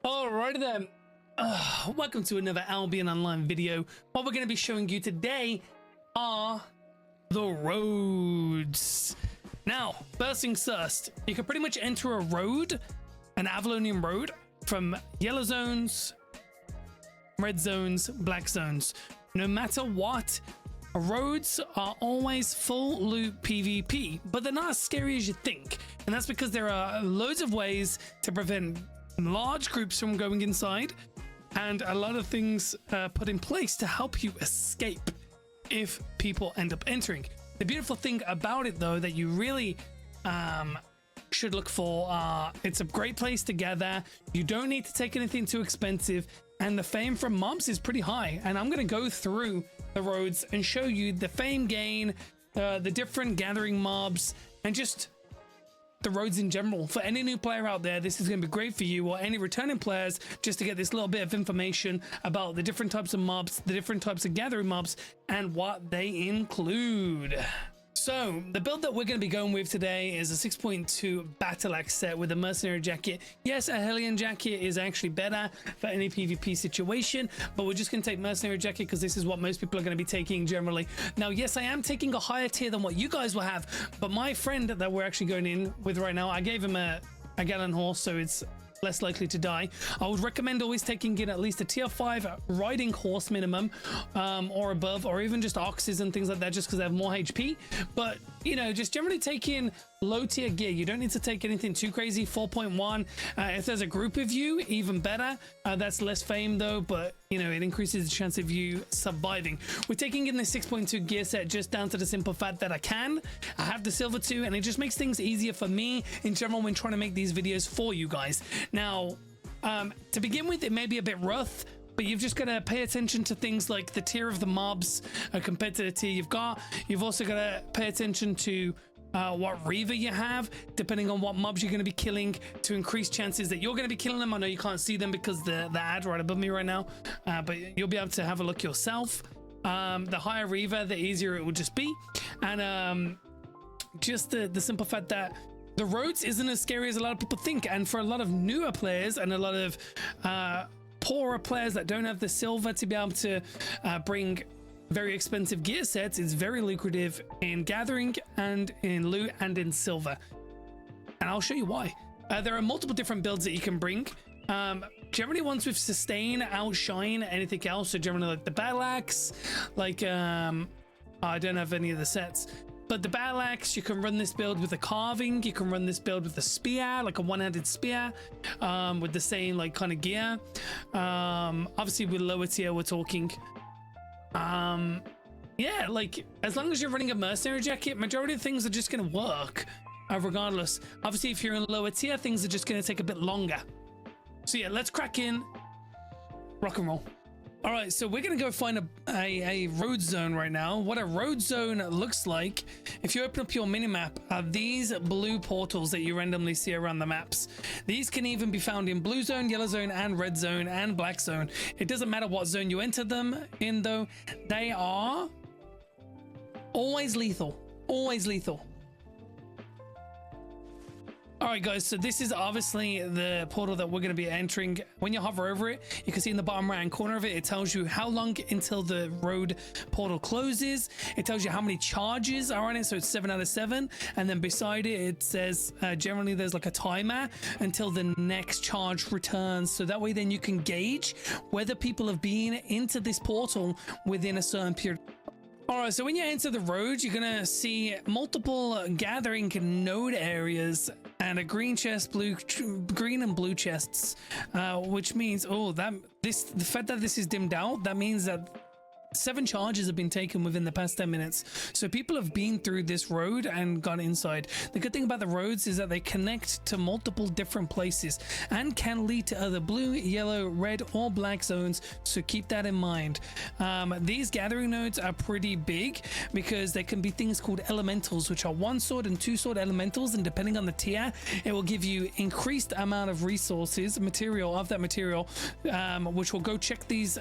Alrighty then, welcome to another Albion online video. What we're going to be showing you today are the roads. Now, first things first, you can pretty much enter a road, an Avalonian road, from yellow zones, red zones, black zones. No matter what, roads are always full loot PvP, but they're not as scary as you think. And that's because there are loads of ways to prevent large groups from going inside, and a lot of things put in place to help you escape if people end up entering. The beautiful thing about it, though, that you really should look for, it's a great place to gather. You don't need to take anything too expensive, and the fame from mobs is pretty high. And I'm going to go through the roads and show you the fame gain, the different gathering mobs, and just the roads in general. For any new player out there, this is going to be great for you, or any returning players, just to get this little bit of information about the different types of mobs, the different types of gathering mobs, and what they include. So the build that we're going to be going with today is a 6.2 battle axe set with a mercenary jacket. Yes, a Hellion jacket is actually better for any PvP situation, but we're just going to take mercenary jacket because this is what most people are going to be taking generally. Now, yes, I am taking a higher tier than what you guys will have, but my friend that we're actually going in with right now, I gave him a gallon horse, so it's less likely to die. I would recommend always taking in at least a tier 5 riding horse minimum, or above, or even just oxes and things like that, just because they have more HP. But you know, just generally take in low tier gear. You don't need to take anything too crazy. 4.1. If there's a group of you, even better. That's less fame though, but you know, it increases the chance of you surviving. We're taking in the 6.2 gear set just down to the simple fact that I have the silver 2, and it just makes things easier for me in general when trying to make these videos for you guys. Now, to begin with, it may be a bit rough, but you've just got to pay attention to things like the tier of the mobs compared to the tier you've got. You've also got to pay attention to what Reaver you have, depending on what mobs you're going to be killing, to increase chances that you're going to be killing them. I know you can't see them because the ad right above me right now, but you'll be able to have a look yourself. The higher Reaver, the easier it will just be. And just the simple fact that the roads isn't as scary as a lot of people think. And for a lot of newer players and a lot of poorer players that don't have the silver to be able to bring very expensive gear sets, it's very lucrative in gathering and in loot and in silver. And I'll show you why. There are multiple different builds that you can bring. Generally ones with sustain outshine anything else. So generally like the battle axe, like I don't have any of the sets, but the battle axe, you can run this build with a carving. You can run this build with a spear, like a one-handed spear, with the same like kind of gear. Obviously with lower tier, we're talking yeah, like as long as you're running a mercenary jacket, majority of things are just going to work regardless. Obviously if you're in lower tier, things are just going to take a bit longer. So yeah, let's crack in, rock and roll. All right, so we're gonna go find a road zone right now. What a road zone looks like, if you open up your minimap, are these blue portals that you randomly see around the maps. These can even be found in blue zone, yellow zone, and red zone, and black zone. It doesn't matter what zone you enter them in though, they are always lethal, always lethal. All right, guys, so this is obviously the portal that we're going to be entering. When you hover over it, you can see in the bottom right hand corner of it, it tells you how long until the road portal closes. It tells you how many charges are on it, so it's 7 out of 7. And then beside it, it says generally there's like a timer until the next charge returns. So that way then you can gauge whether people have been into this portal within a certain period. All right, so when you enter the road, you're gonna see multiple gathering node areas and a green chest, green and blue chests, which means the fact that this is dimmed out, that means that 7 charges have been taken within the past 10 minutes. So people have been through this road and gone inside. The good thing about the roads is that they connect to multiple different places and can lead to other blue, yellow, red, or black zones. So keep that in mind. These gathering nodes are pretty big because there can be things called elementals, which are 1 sword and 2 sword elementals. And depending on the tier, it will give you increased amount of resources, material, which will go check these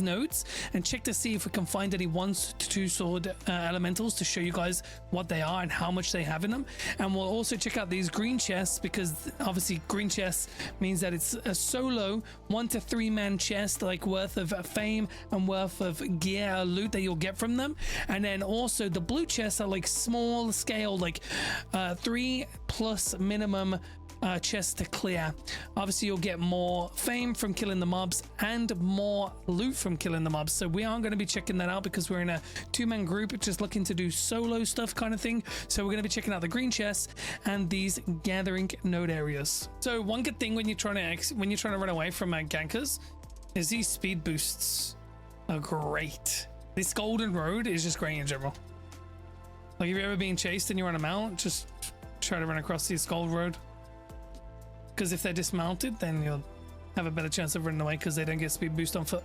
nodes and and check to see if we can find any 1 to 2 sword elementals to show you guys what they are and how much they have in them. And we'll also check out these green chests, because obviously green chests means that it's a solo 1 to 3 man chest, like worth of fame and worth of gear loot that you'll get from them. And then also the blue chests are like small scale, like 3+ minimum chests to clear. Obviously you'll get more fame from killing the mobs and more loot from killing the mobs, so we aren't going to be checking that out because we're in a 2-man group just looking to do solo stuff kind of thing. So we're going to be checking out the green chests and these gathering node areas. So one good thing when you're trying to run away from gankers is these speed boosts are great. This golden road is just great in general. Like if you're ever being chased and you're on a mount, just try to run across this gold road, because if they're dismounted then you'll have a better chance of running away because they don't get speed boost on foot.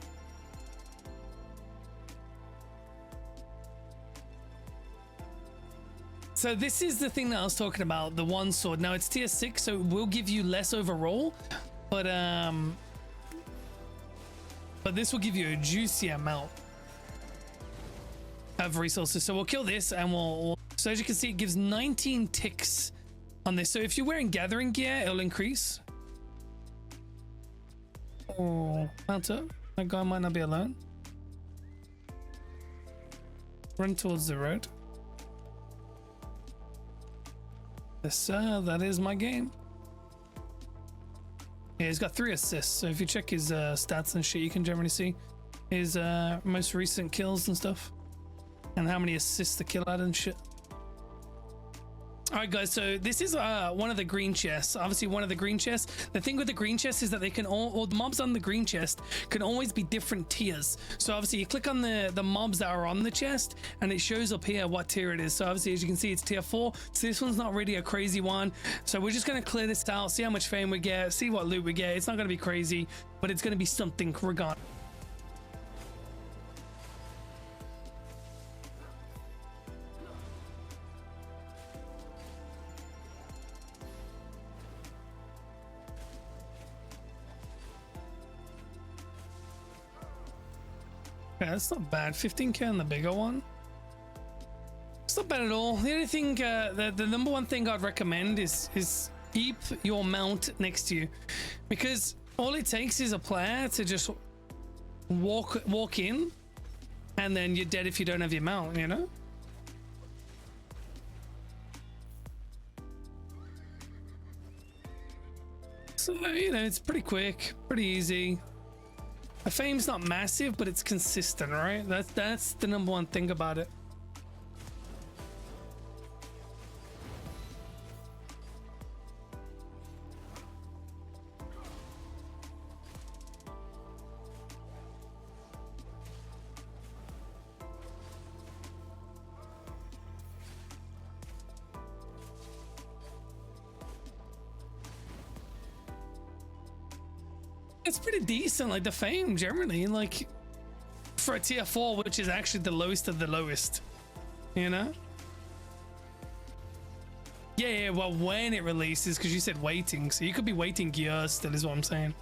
So this is the thing that I was talking about, the 1 sword. Now it's tier 6, so it will give you less overall, but this will give you a juicy amount of resources. So we'll kill this and we'll so as you can see, it gives 19 ticks on this. So if you're wearing gathering gear, it'll increase. Oh, mount up. That guy might not be alone. Run towards the road. Yes, sir, that is my game. Yeah, he's got 3 assists. So if you check his stats and shit, you can generally see his most recent kills and stuff, and how many assists the kill had and shit. All right, guys, so this is one of the green chests. Obviously, one of the green chests. The thing with the green chest is that they can or the mobs on the green chest can always be different tiers. So obviously, you click on the mobs that are on the chest, and it shows up here what tier it is. So obviously, as you can see, it's tier 4. So this one's not really a crazy one. So we're just gonna clear this out, see how much fame we get, see what loot we get. It's not gonna be crazy, but it's gonna be something regardless. Yeah, that's not bad. 15k on the bigger one. It's not bad at all. The only thing, the number one thing I'd recommend is keep your mount next to you, because all it takes is a player to just walk in, and then you're dead if you don't have your mount, you know? So, you know, it's pretty quick, pretty easy. The fame's not massive, but it's consistent, right? That's the number one thing about it. It's pretty decent, like the fame generally, like for a tier 4, which is actually the lowest of the lowest, you know? Yeah, well, when it releases, because you said waiting, so you could be waiting years still, is what I'm saying.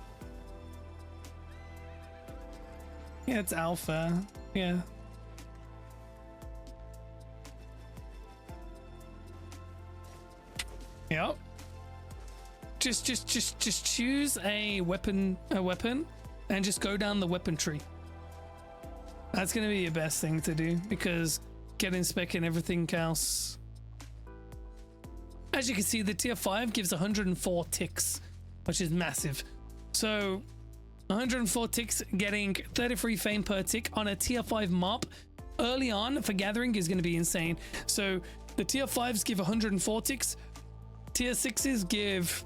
Yeah, it's alpha. Yeah. Yep. Just choose a weapon, and just go down the weapon tree. That's gonna be your best thing to do, because getting spec and everything else. As you can see, the tier 5 gives 104 ticks, which is massive. So 104 ticks, getting 33 fame per tick on a tier 5 mob early on for gathering is going to be insane. So the tier 5s give 104 ticks, tier 6s give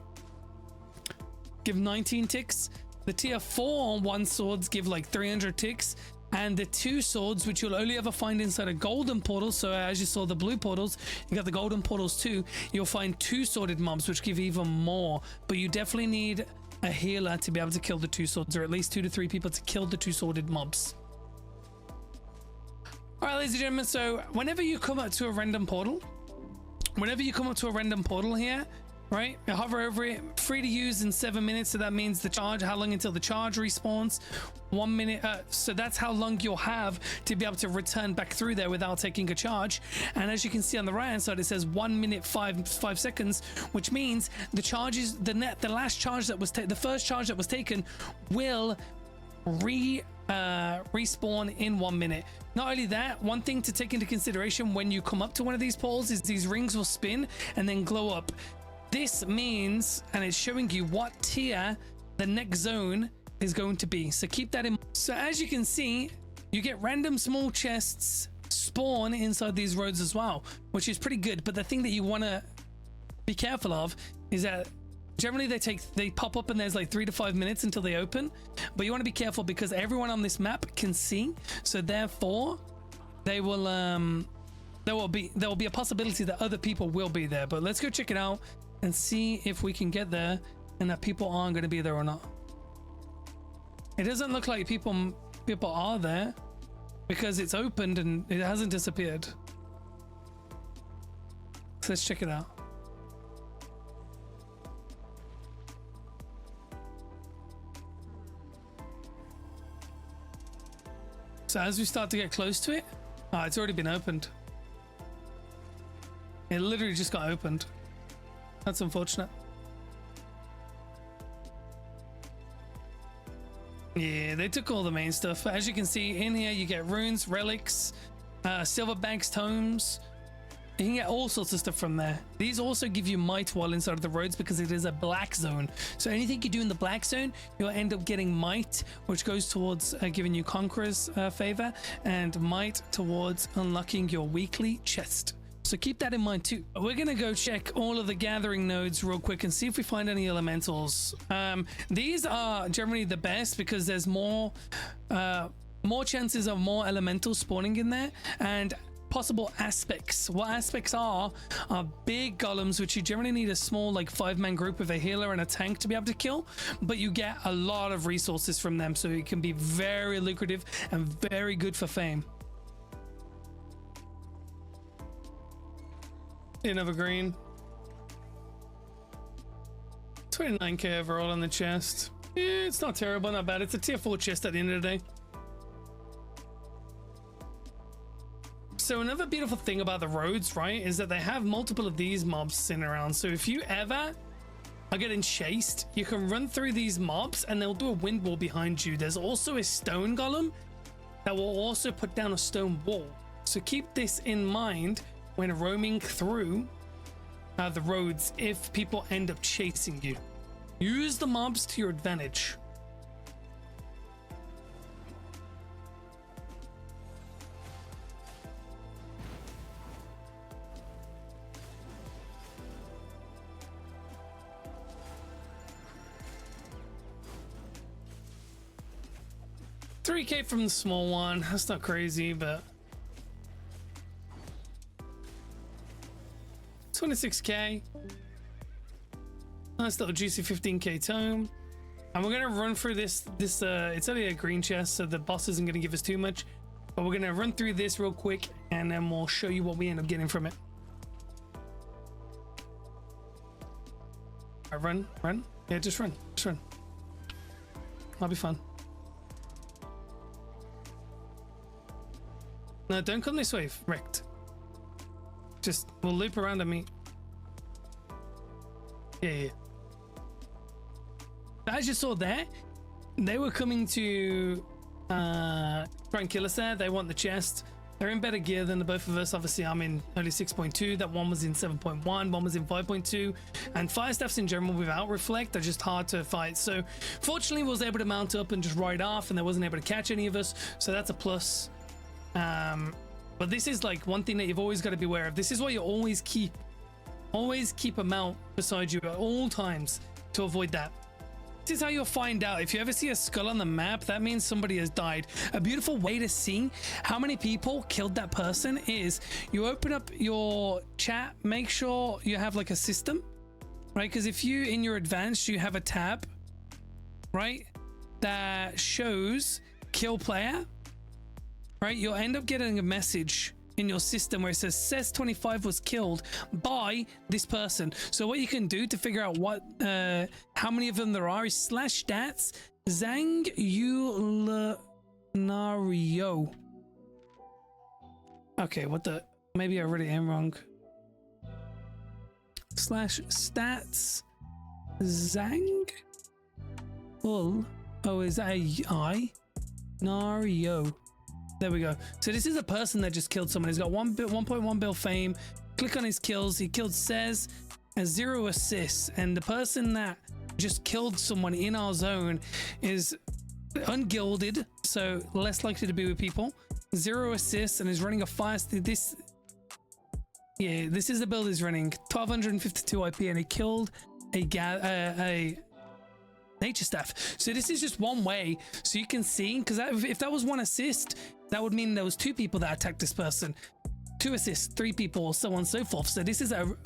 19 ticks, the tier 4 1 swords give like 300 ticks, and the 2 swords, which you'll only ever find inside a golden portal, so as you saw the blue portals, you got the golden portals too, you'll find 2 sworded mobs which give even more, but you definitely need a healer to be able to kill the 2 swords, or at least 2 to 3 people to kill the 2 sworded mobs. All right, ladies and gentlemen, so whenever you come up to a random portal here, right? You hover over it, free to use in 7 minutes. So that means the charge, how long until the charge respawns? 1 minute. So that's how long you'll have to be able to return back through there without taking a charge. And as you can see on the right hand side, it says 1 minute 5 seconds, which means the charges, the last charge that was the first charge that was taken will respawn in 1 minute. Not only that, one thing to take into consideration when you come up to one of these poles is these rings will spin and then glow up. This means, and it's showing you what tier the next zone is going to be, so keep that in mind. So as you can see, you get random small chests spawn inside these roads as well, which is pretty good. But the thing that you want to be careful of is that generally they pop up and there's like 3 to 5 minutes until they open, but you want to be careful because everyone on this map can see, so therefore they will there will be a possibility that other people will be there. But let's go check it out and see if we can get there and that people aren't going to be there or not. It doesn't look like people are there because it's opened and it hasn't disappeared. So let's check it out. So as we start to get close to it, it's already been opened. It literally just got opened. That's unfortunate. Yeah, they took all the main stuff. But as you can see in here, you get runes, relics, silver bags, tomes. You can get all sorts of stuff from there. These also give you might while inside of the roads because it is a black zone. So anything you do in the black zone, you'll end up getting might, which goes towards giving you Conqueror's favor, and might towards unlocking your weekly chest. So keep that in mind too. We're gonna go check all of the gathering nodes real quick and see if we find any elementals. These are generally the best because there's more chances of more elementals spawning in there, and possible aspects. What aspects are big golems, which you generally need a small like 5-man group with a healer and a tank to be able to kill, but you get a lot of resources from them, so it can be very lucrative and very good for fame. Another green. 29k overall on the chest. Yeah, it's not terrible, not bad. It's a tier 4 chest at the end of the day. So another beautiful thing about the roads, right, is that they have multiple of these mobs sitting around. So if you ever are getting chased, you can run through these mobs and they'll do a wind wall behind you. There's also a stone golem that will also put down a stone wall. So keep this in mind when roaming through the roads if people end up chasing you. Use the mobs to your advantage. $3K from the small one. That's not crazy, but 26k. Nice little juicy 15k tome. And we're gonna run through this. It's only a green chest, so the boss isn't gonna give us too much. But we're gonna run through this real quick, and then we'll show you what we end up getting from it. All right, run. Yeah, just run. That'll be fun. No, don't come this way, wrecked. Just, we'll loop around and meet. Yeah. As you saw there, they were coming to try and kill us there. They want the chest. They're in better gear than the both of us. Obviously, I'm in only 6.2. That one was in 7.1. One was in 5.2. And fire staffs in general without reflect are just hard to fight. So fortunately, we was able to mount up and just ride off, and they wasn't able to catch any of us. So that's a plus. But this is like one thing that you've always got to be aware of. This is why you always keep a mount beside you at all times to avoid that. This is how you'll find out. If you ever see a skull on the map, that means somebody has died. A beautiful way to see how many people killed that person is you open up your chat, make sure you have like a system, right? Because if you, in your advanced, you have a tab, right, that shows kill player, right? You'll end up getting a message in your system where it says 25 was killed by this person. So what you can do to figure out what how many of them there are is /stats Zangulario. Okay, what the, maybe I read it in wrong. /stats Zang. Oh, is that a I? Nario. There we go. So this is a person that just killed someone. He's got 1.1 bill fame. Click on his kills. He killed Says and 0 assists. And the person that just killed someone in our zone is ungilded, so less likely to be with people. 0 assists and is running a fire. This is the build he's running. 1252 IP, and he killed a nature staff. So this is just one way, so you can see, because if that was 1 assist, that would mean there was 2 people that attacked this person, 2 assists, 3 people, so on and so forth. So this is an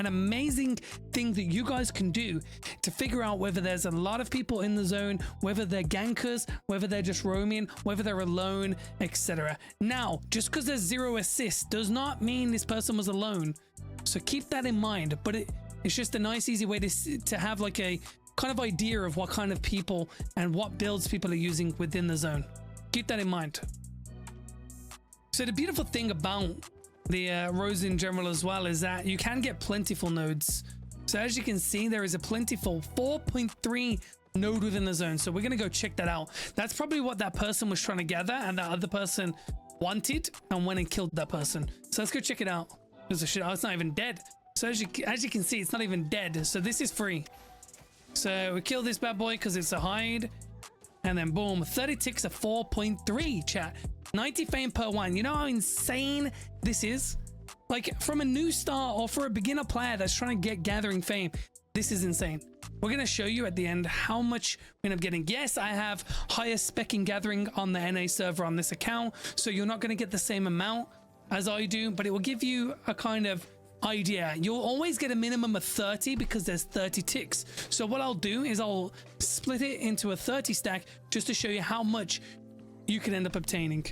amazing thing that you guys can do to figure out whether there's a lot of people in the zone, whether they're gankers, whether they're just roaming, whether they're alone, etc. Now, just because there's 0 assists does not mean this person was alone, so keep that in mind. But it's just a nice easy way to have like a kind of idea of what kind of people and what builds people are using within the zone. Keep that in mind. So the beautiful thing about the rows in general as well is that you can get plentiful nodes. So as you can see, there is a plentiful 4.3 node within the zone. So we're gonna go check that out. That's probably what that person was trying to gather, and that other person wanted and went and killed that person. So let's go check it out. Oh, it's not even dead. So as you can see, it's not even dead. So this is free. So we kill this bad boy because it's a hide, and then boom, 30 ticks of 4.3, chat. 90 fame per one. You know how insane this is? Like, from a new star or for a beginner player that's trying to get gathering fame, this is insane. We're going to show you at the end how much we end up getting. Yes, I have higher spec in gathering on the NA server on this account, so you're not going to get the same amount as I do, but it will give you a kind of idea. You'll always get a minimum of 30 because there's 30 ticks. So what I'll do is I'll split it into a 30 stack just to show you how much you can end up obtaining.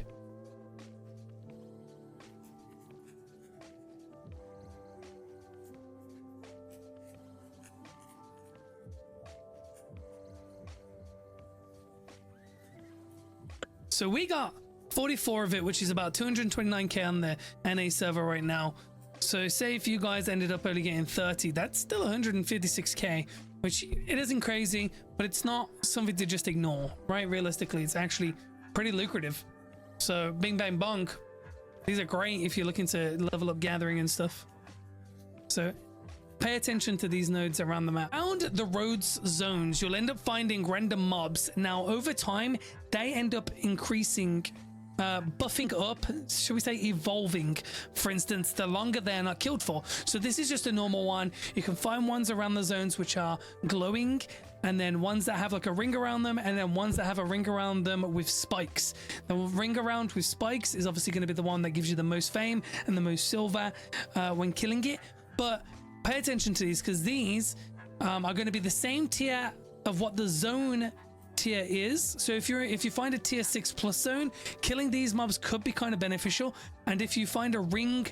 So we got 44 of it, which is about 229k on the NA server right now. So say if you guys ended up only getting 30, that's still 156k, which it isn't crazy, but it's not something to just ignore, right? Realistically, it's actually pretty lucrative. So bing bang bong, these are great if you're looking to level up gathering and stuff. So pay attention to these nodes around the map. Around the roads zones, you'll end up finding random mobs. Now over time, they end up increasing, buffing up, should we say evolving, for instance, the longer they're not killed for. So this is just a normal one. You can find ones around the zones which are glowing, and then ones that have like a ring around them, and then ones that have a ring around them with spikes. The ring around with spikes is obviously going to be the one that gives you the most fame and the most silver when killing it. But pay attention to these, because these are going to be the same tier of what the zone tier is. So if you find a tier 6 plus zone, killing these mobs could be kind of beneficial. And if you find a ring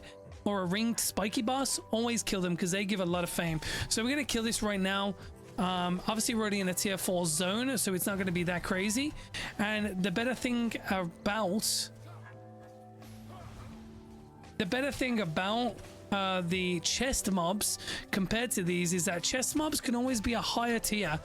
or a ringed spiky boss, always kill them because they give a lot of fame. So we're going to kill this right now. Obviously we're already in a tier 4 zone, so it's not going to be that crazy. And the better thing about the chest mobs compared to these is that chest mobs can always be a higher tier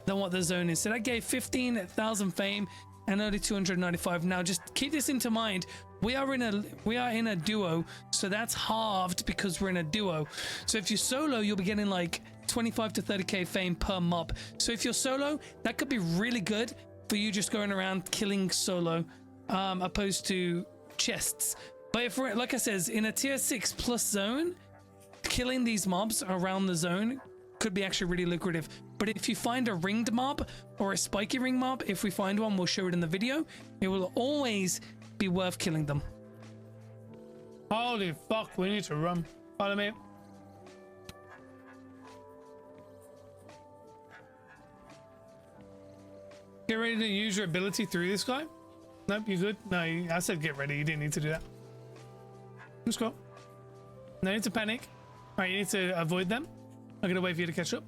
than what the zone is. So that gave 15,000 fame and only 295. Now just keep this into mind. We are in a duo, so that's halved because we're in a duo. So if you solo, you'll be getting like 25 to 30k fame per mob. So if you're solo, that could be really good for you just going around killing solo, opposed to chests. But if we're, like I says, in a tier 6 plus zone, killing these mobs around the zone could be actually really lucrative. But if you find a ringed mob or a spiky ring mob, if we find one, we'll show it in the video. It will always be worth killing them. Holy fuck, we need to run. Follow me. Get ready to use your ability through this guy. Nope, you good? No, I said get ready. You didn't need to do that. Let's go. No need to panic. All right, you need to avoid them. I'm gonna wait for you to catch up.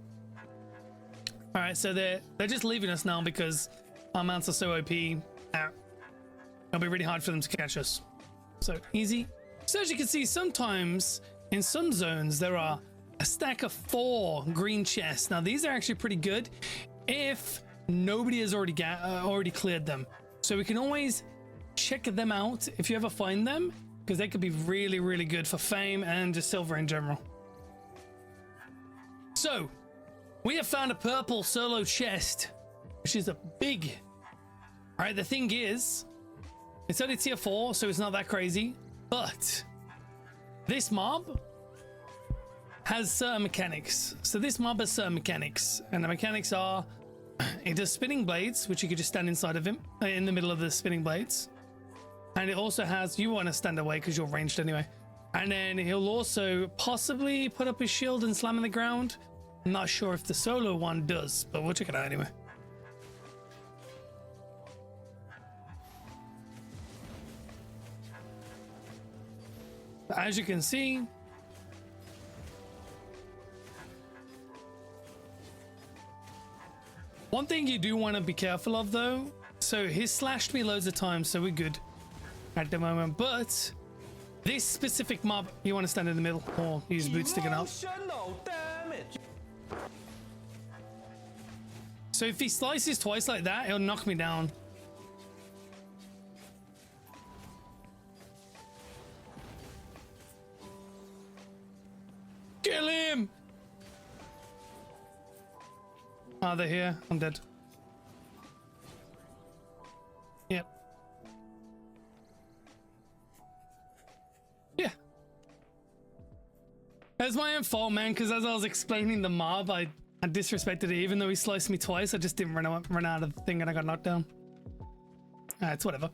All right, so they're just leaving us now because our mounts are so OP. It'll be really hard for them to catch us. So easy. So as you can see, sometimes in some zones there are a stack of 4 green chests. Now these are actually pretty good if nobody has already cleared them. So we can always check them out if you ever find them, because they could be really, really good for fame and just silver in general. So we have found a purple solo chest, which is a big. All right, the thing is, it's only tier 4, so it's not that crazy, but this mob has certain mechanics. So this mob has certain mechanics, and the mechanics are, it does spinning blades, which you could just stand inside of him, in the middle of the spinning blades. And it also has, you want to stand away because you're ranged anyway. And then he'll also possibly put up his shield and slam in the ground. I'm not sure if the solo one does, but we'll check it out anyway. As you can see, one thing you do want to be careful of though, so he's slashed me loads of times, so we're good at the moment, but this specific mob, you want to stand in the middle or use boots sticking out. So if he slices twice like that, he'll knock me down. Kill him! Oh, they're here. I'm dead. Yep. Yeah. That's my own fault, man, because as I was explaining the mob, I disrespected it. Even though he sliced me twice, I just didn't run out of the thing and I got knocked down. It's whatever.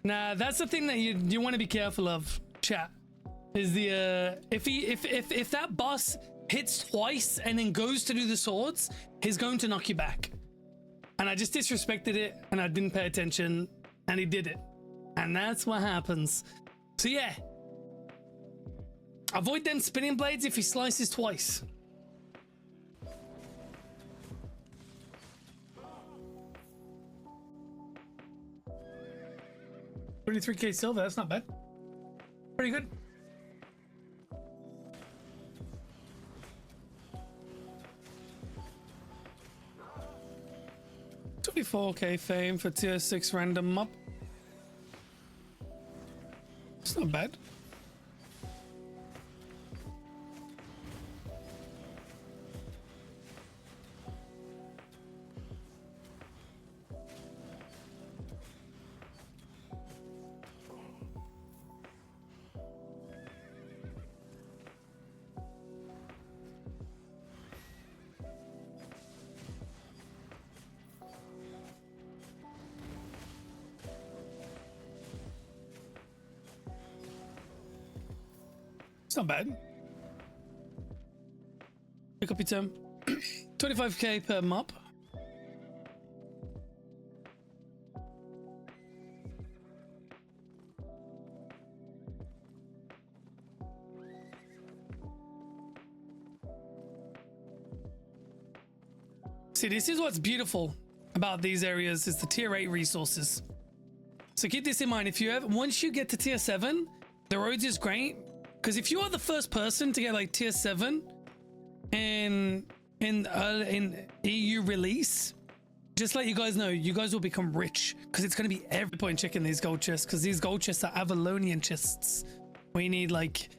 Nah, that's the thing that you want to be careful of, chat. Is the if that boss hits twice and then goes to do the swords, he's going to knock you back. And I just disrespected it and I didn't pay attention and he did it. And that's what happens. So yeah. Avoid them spinning blades if he slices twice. $23k silver, that's not bad. Pretty good. $24k fame for tier 6 random mob. It's not bad. It's not bad. Pick up your term. 25k per mob. See, this is what's beautiful about these areas is the tier 8 resources. So keep this in mind. If you ever, once you get to tier 7, the roads is great. Because if you are the first person to get like tier 7 in EU release, just let you guys know, you guys will become rich because it's going to be every point checking these gold chests, because these gold chests are Avalonian chests where you need like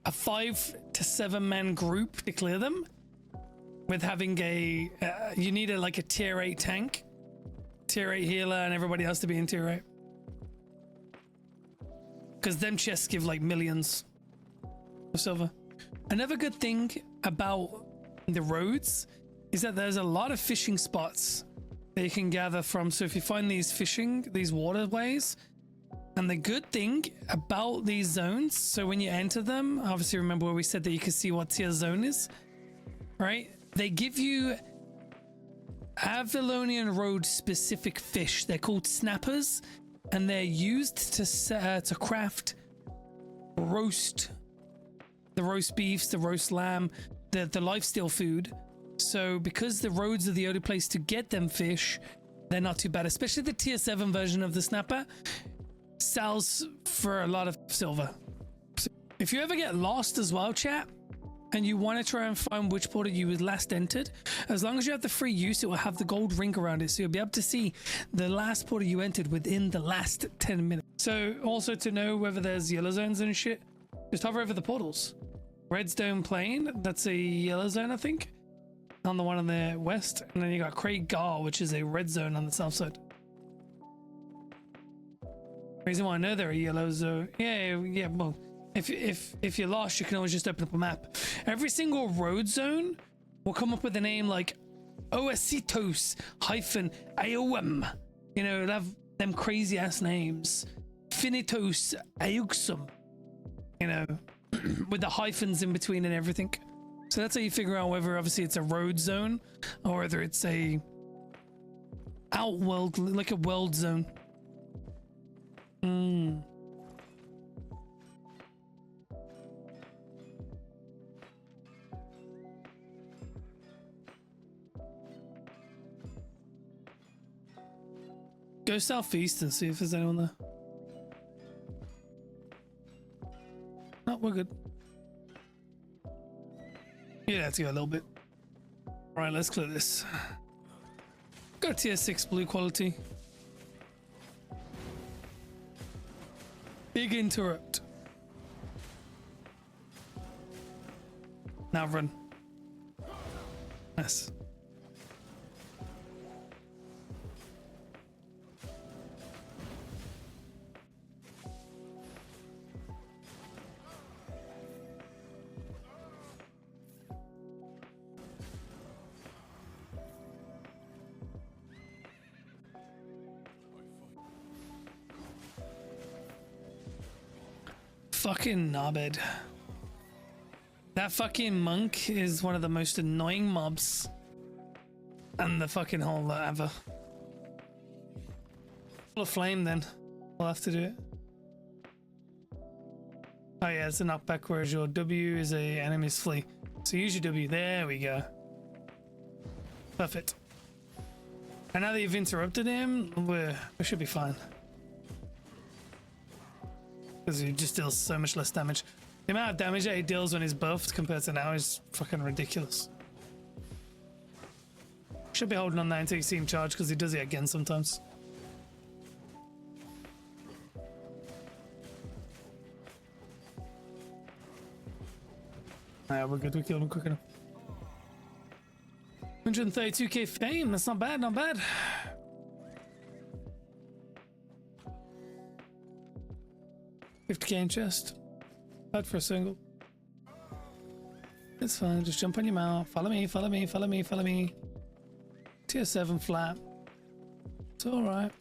a 5 to 7 man group to clear them, with having a you need like a tier 8 tank, tier 8 healer, and everybody has to be in tier 8 because them chests give like millions of silver. Another good thing about the roads is that there's a lot of fishing spots that you can gather from. So if you find these waterways, and the good thing about these zones, so when you enter them, obviously remember where we said that you can see what tier zone is, right? They give you Avalonian Road specific fish. They're called snappers, and they're used to craft the roast beefs, the roast lamb, the lifesteal food. So because the roads are the only place to get them fish, they're not too bad. Especially the tier 7 version of the snapper sells for a lot of silver. So if you ever get lost as well, chat, and you want to try and find which portal you was last entered, as long as you have the free use, it will have the gold ring around it, so you'll be able to see the last portal you entered within the last 10 minutes. So also to know whether there's yellow zones and shit, just hover over the portals. Redstone Plain, that's a yellow zone, I think, on the one on the west, and then you got Craig Gar, which is a red zone on the south side. Reason why I know they're a yellow zone, yeah, well, if you're lost, you can always just open up a map. Every single road zone will come up with a name like Oasitos -Aom. You know, it'll have them crazy ass names. Finitos Auxum. You know, with the hyphens in between and everything. So that's how you figure out whether obviously it's a road zone or whether it's a outworld, like a world zone. Go southeast and see if there's anyone there. No, we're good. Yeah, let's go a little bit. Alright, let's clear this. Got tier 6 blue quality. Big interrupt. Now run. Nice. Fucking knobhead. That fucking monk is one of the most annoying mobs and the fucking whole lot ever. Full of flame, then we'll have to do it. Oh yeah, it's a knockback, whereas your W is a enemy's flee. So use your W. There we go. Perfect. And now that you've interrupted him, we should be fine. Because he just deals so much less damage. The amount of damage that he deals when he's buffed compared to now is fucking ridiculous. Should be holding on that until you see him charge, because he does it again sometimes. Yeah, we're good. We killed him quick enough. 132k fame. That's not bad. Not bad. $50k in chest. Bad for a single. It's fine. Just jump on your mount. Follow me. Follow me. Follow me. Follow me. Tier 7 flat. It's all right.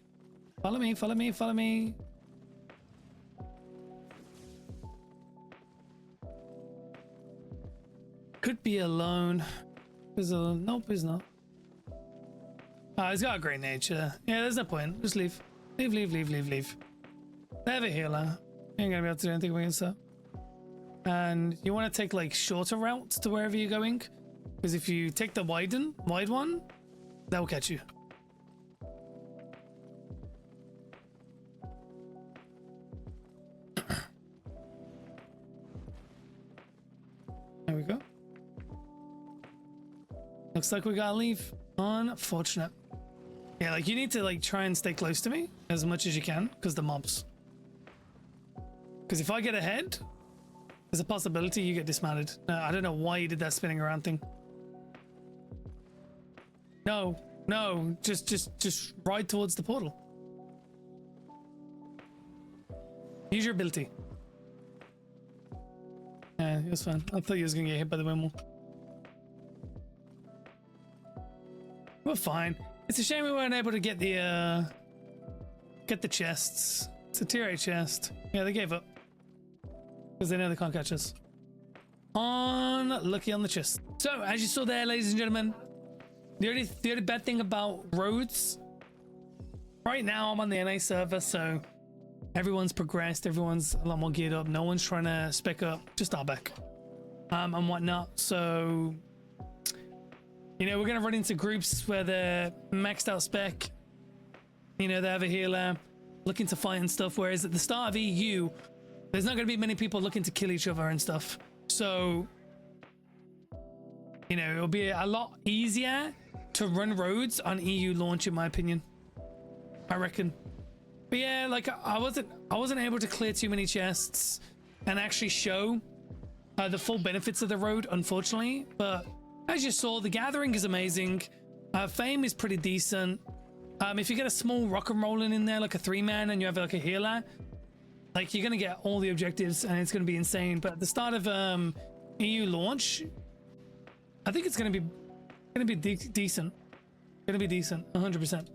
Follow me. Follow me. Follow me. Could be alone. Nope, he's not. Oh, he's got a great nature. Yeah, there's no point. Just leave. Leave, leave, leave, leave, leave. They have a healer. You ain't gonna be able to do anything against that. And you want to take like shorter routes to wherever you're going, because if you take the wide one, that will catch you. There we go. Looks like we gotta leave. Unfortunate. Yeah, like you need to like try and stay close to me as much as you can, because the mobs. Because if I get ahead, there's a possibility you get dismounted. No, I don't know why you did that spinning around thing. No, no, just ride towards the portal. Use your ability. Yeah, it was fine. I thought you was gonna get hit by the windmill. We're fine. It's a shame we weren't able to get the chests. It's a tier 8 chest. Yeah, they gave up. Because they know they can't catch us. Unlucky on the chest. So, as you saw there, ladies and gentlemen, The only bad thing about roads right now, I'm on the NA server, so everyone's progressed, everyone's a lot more geared up, no one's trying to spec up, just Arbeck and whatnot. So you know, we're gonna run into groups where they're maxed out spec, you know, they have a healer looking to fight and stuff, whereas at the start of EU there's not gonna be many people looking to kill each other and stuff. So you know, it'll be a lot easier to run roads on EU launch, in my opinion, I reckon. But yeah, like I wasn't able to clear too many chests and actually show the full benefits of the road, unfortunately. But as you saw, the gathering is amazing. Fame is pretty decent. If you get a small rock and rolling in there, like a 3-man, and you have like a healer, like you're gonna get all the objectives and it's gonna be insane. But at the start of EU launch, I think it's gonna be decent. Gonna be decent, 100%.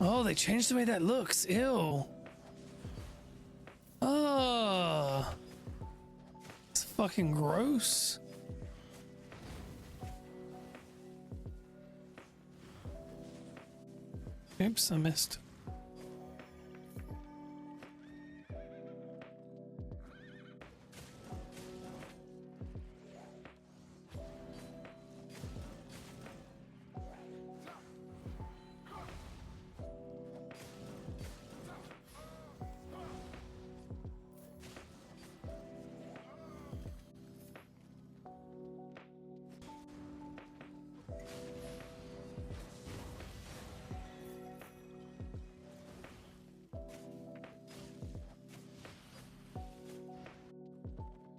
Oh, they changed the way that looks. Ew. Oh, it's fucking gross. Oops, I missed.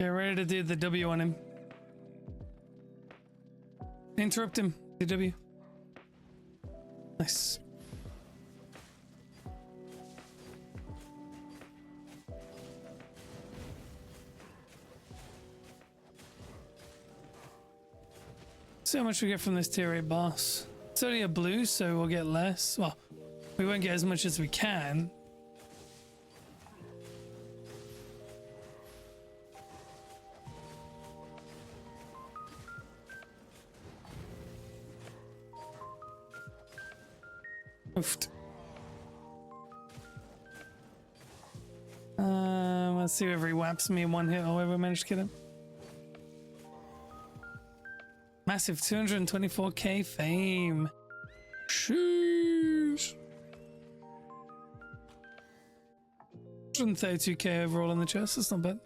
Get ready to do the W on him. Interrupt him. The W. Nice. See how much we get from this tier 8 boss. It's only a blue, so we'll get less. Well, we won't get as much as we can. Oofed. Let's see whoever he whaps me in one hit or whoever managed to kill him. Massive 224k fame. Sheesh. 132k overall in the chest. That's not bad.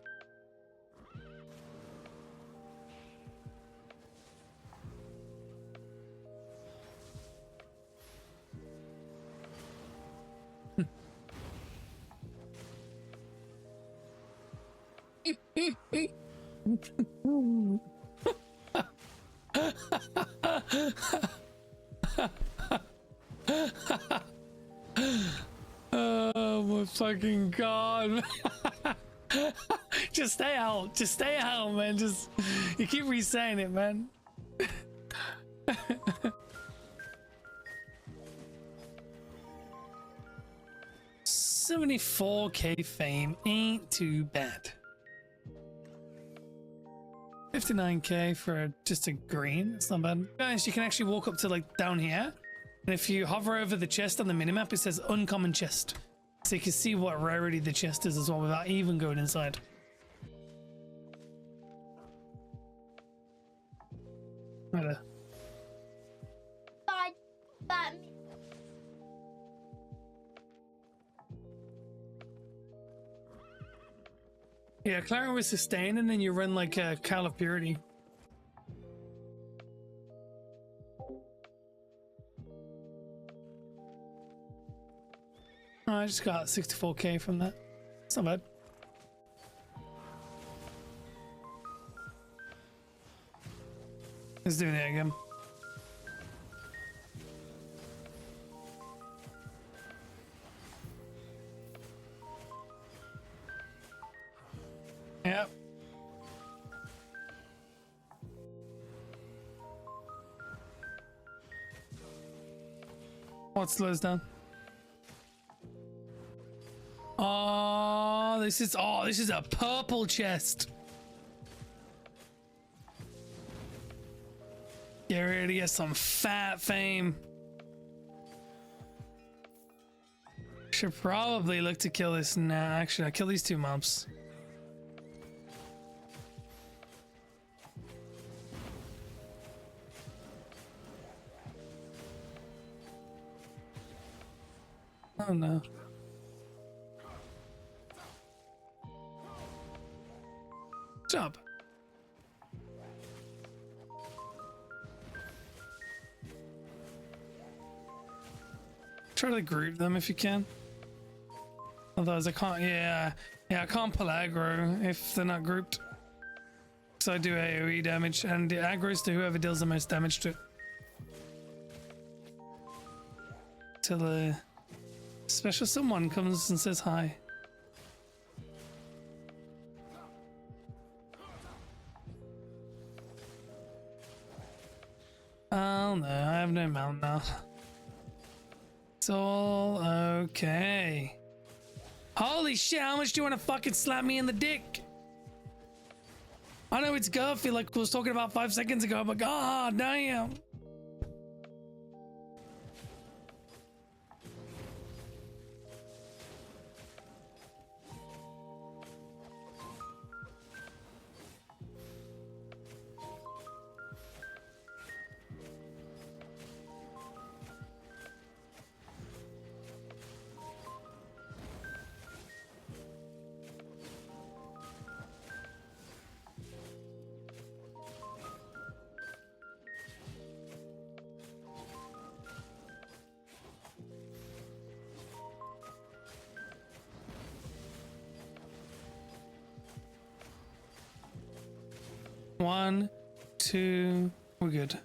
Oh my fucking god. Just stay out. Just stay out, man. Just you keep re-saying it, man. 74k fame ain't too bad. 59k for just a green. It's not bad. Guys, you can actually walk up to like down here, and if you hover over the chest on the minimap, it says uncommon chest, so you can see what rarity the chest is as well without even going inside. Right there. Yeah, Clara was sustained, and then you run like a Call of Purity. Oh, I just got 64k from that. It's not bad. Let's do it again. Yep. What slows down? Oh, Oh, this is a purple chest. Get ready to get some fat fame. Should probably look to kill this now. Actually, I'll kill these two mobs. Oh no. Job. Try to group them if you can. Otherwise I can't, yeah, I can't pull aggro if they're not grouped. So I do AoE damage, and it aggroes to whoever deals the most damage to it. Till the special someone comes and says hi. Oh no, I have no mount now. It's all okay. Holy shit, how much do you want to fucking slap me in the dick? I know it's Garfield like I was talking about 5 seconds ago, but god damn. One, two, we're good.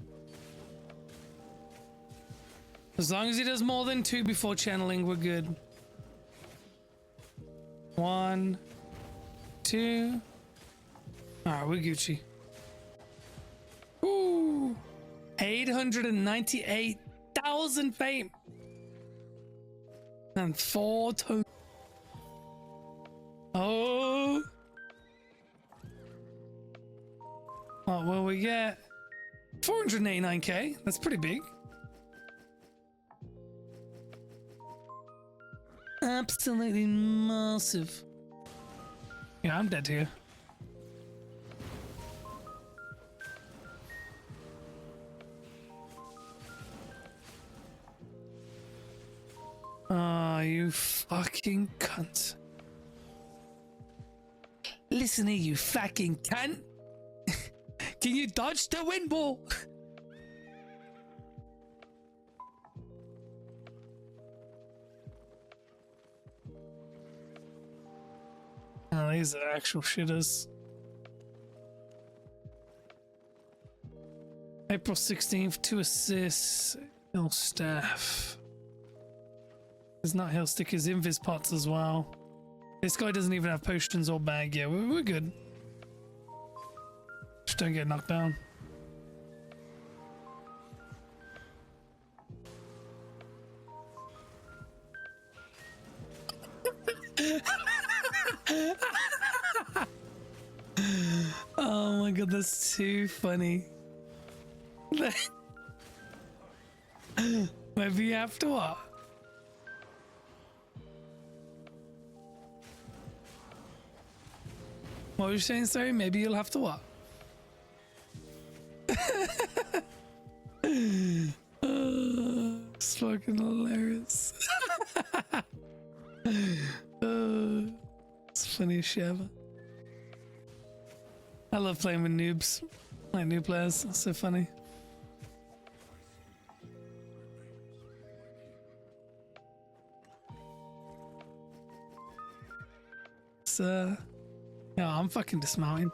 As long as he does more than 2 before channeling, we're good. 1, 2. Alright, we're Gucci. Ooh! 898,000 fame! And 4 total. Oh! What will we get? 489k. That's pretty big. Absolutely massive. Yeah, I'm dead here. Ah, you fucking cunt. Listen here, you fucking cunt. Can you dodge the wind ball? Oh, these are actual shitters. April 16th, 2 assists. Hill staff. There's not hill stickers, invis pots as well. This guy doesn't even have potions or bag. Yeah, we're good. Just don't get knocked down. Oh my god, that's too funny. Maybe you have to what? What were you saying, sorry? Maybe you'll have to what? It's fucking hilarious. It's funny as shit ever. I love playing with noobs, like new players. It's so funny. So, yeah, I'm fucking dismounting.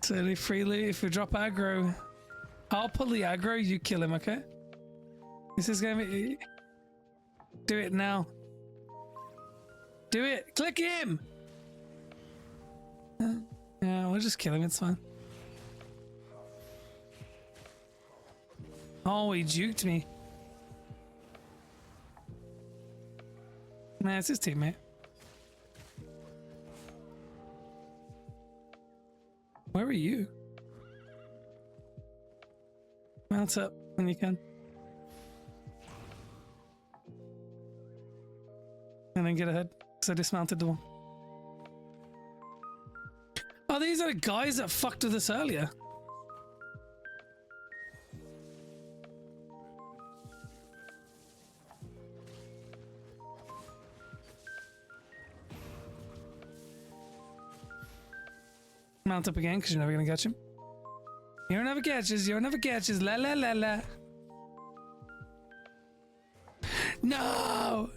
So freely, if we drop aggro, I'll pull the aggro, you kill him, okay? This is gonna be... Do it now. Do it! Click him! Yeah, No, we'll just kill him. It's fine. Oh, he juked me. Nah, it's his teammate. Where are you? Mount up when you can. And then get ahead, because I dismounted the one. Oh, these are the guys that fucked with us earlier. Mount up again, because you're never going to catch him. You'll never catches, you'll never catches. La la la la. No!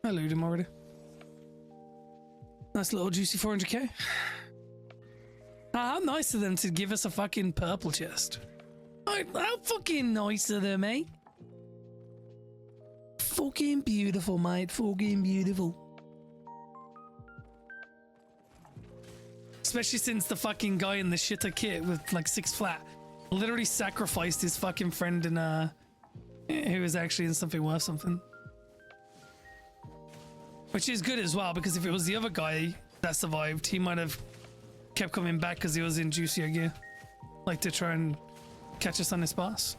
I looted him already. Nice little juicy 400k. How nice of them to give us a fucking purple chest. How fucking nice of them, eh? Fucking beautiful, mate. Fucking beautiful. Especially since the fucking guy in the shitter kit with like 6 flat literally sacrificed his fucking friend and who was actually in something worth something. Which is good as well, because if it was the other guy that survived, he might have kept coming back because he was in juicier gear. Like to try and catch us on this boss.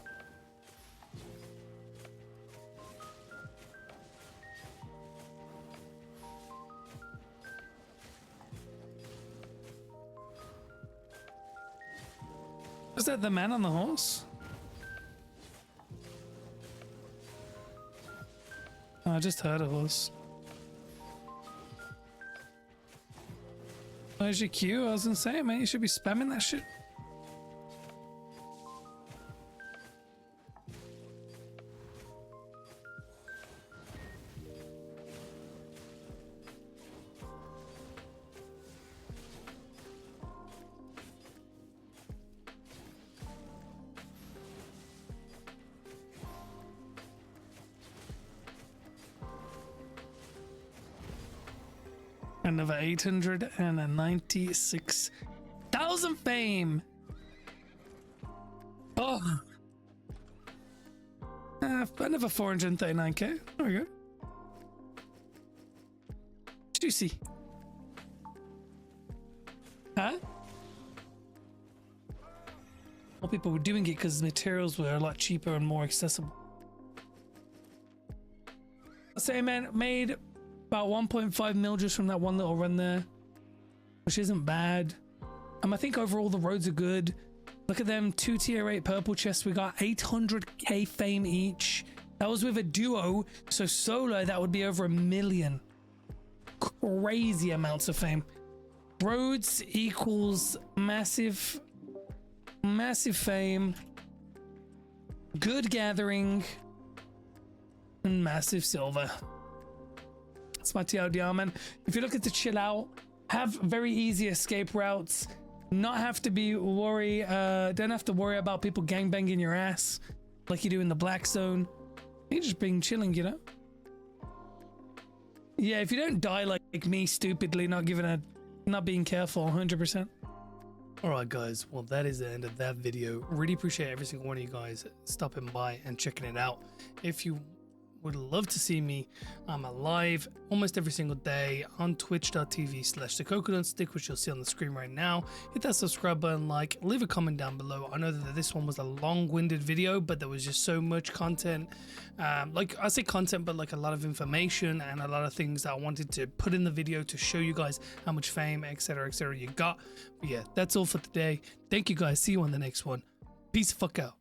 Was that the man on the horse? Oh, I just heard a horse. Where's your queue? I was gonna say, man, you should be spamming that shit. Another 896,000 fame. Oh, another 439k. There we go. Juicy. Huh? More people were doing it because materials were a lot cheaper and more accessible. Say, man, made about 1.5 mil just from that one little run there, which isn't bad. I think overall the roads are good. Look at them, 2 tier 8 purple chests. We got 800k fame each. That was with a duo, so solo that would be over 1 million. Crazy amounts of fame. Roads equals massive fame, good gathering, and massive silver. That's my TLDR, man. If you're looking to chill out, have very easy escape routes, not have to be don't have to worry about people gangbanging your ass like you do in the black zone. You're just being chilling, you know? Yeah, if you don't die like me stupidly, not being careful, 100%. Alright guys, well that is the end of that video. Really appreciate every single one of you guys stopping by and checking it out. If you would love to see me, I'm live almost every single day on twitch.tv/thecoconutstick, which you'll see on the screen right now. Hit that subscribe button, leave a comment down below. I know that this one was a long-winded video, but there was just so much content, like I say content, but like a lot of information and a lot of things that I wanted to put in the video to show you guys how much fame, etc you got. But yeah, that's all for today. Thank you guys, see you on the next one. Peace the fuck out.